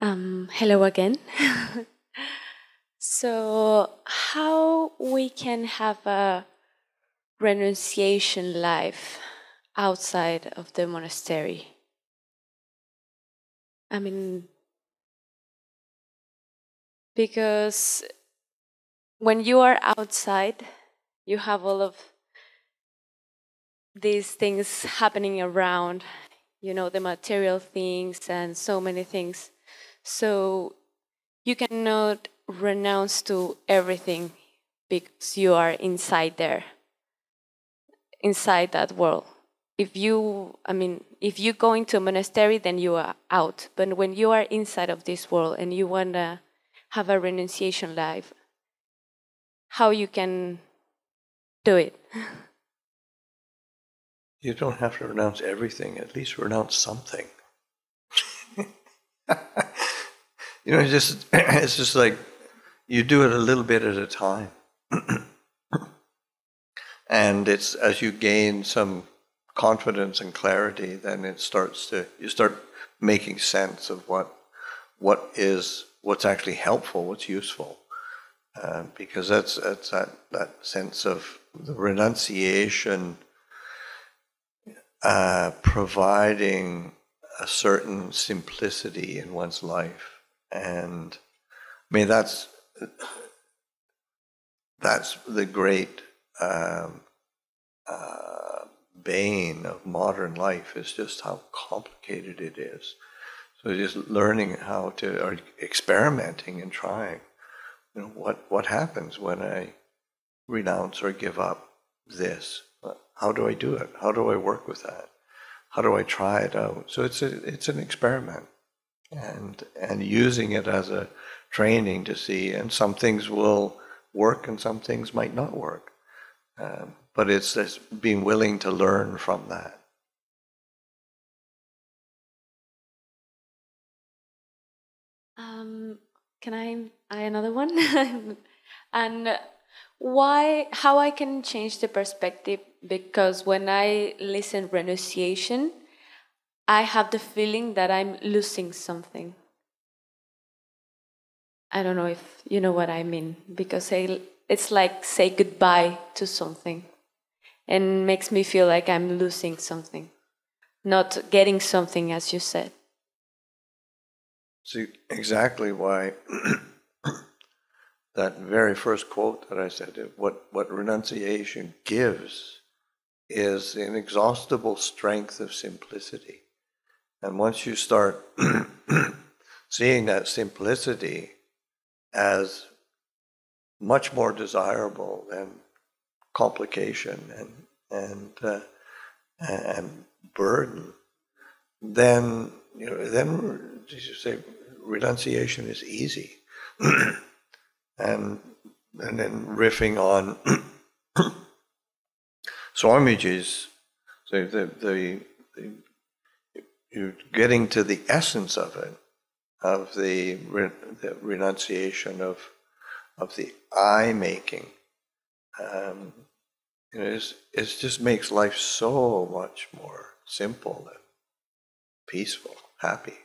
Hello again. So, how we can have a renunciation life outside of the monastery? I mean, because when you are outside, you have all of these things happening around, the material things and so many things. So, you cannot renounce to everything because you are inside there, inside that world. If you go into a monastery, then you are out. But when you are inside of this world and you want to have a renunciation life, how you can do it? You don't have to renounce everything, at least renounce something. It's just like you do it a little bit at a time. And it's as you gain some confidence and clarity, then you start making sense of what's actually helpful, what's useful. Because that's that sense of the renunciation providing a certain simplicity in one's life. And I mean, that's the great bane of modern life, is just how complicated it is. So just learning or experimenting and trying, what happens when I renounce or give up this? How do I do it? How do I work with that? How do I try it out? So it's an experiment, and using it as a training to see, and some things will work and some things might not work. But it's just being willing to learn from that. Can I another one? And how I can change the perspective? Because when I listen renunciation, I have the feeling that I'm losing something. I don't know if you know what I mean, because it's like say goodbye to something, and makes me feel like I'm losing something, not getting something, as you said. See, exactly why that very first quote that I said, what renunciation gives is the inexhaustible strength of simplicity. And once you start seeing that simplicity as much more desirable than complication and burden, then as you say, renunciation is easy. and then riffing on Swamiji's, so you're getting to the essence of it, of the renunciation of the I making. It just makes life so much more simple and peaceful, happy.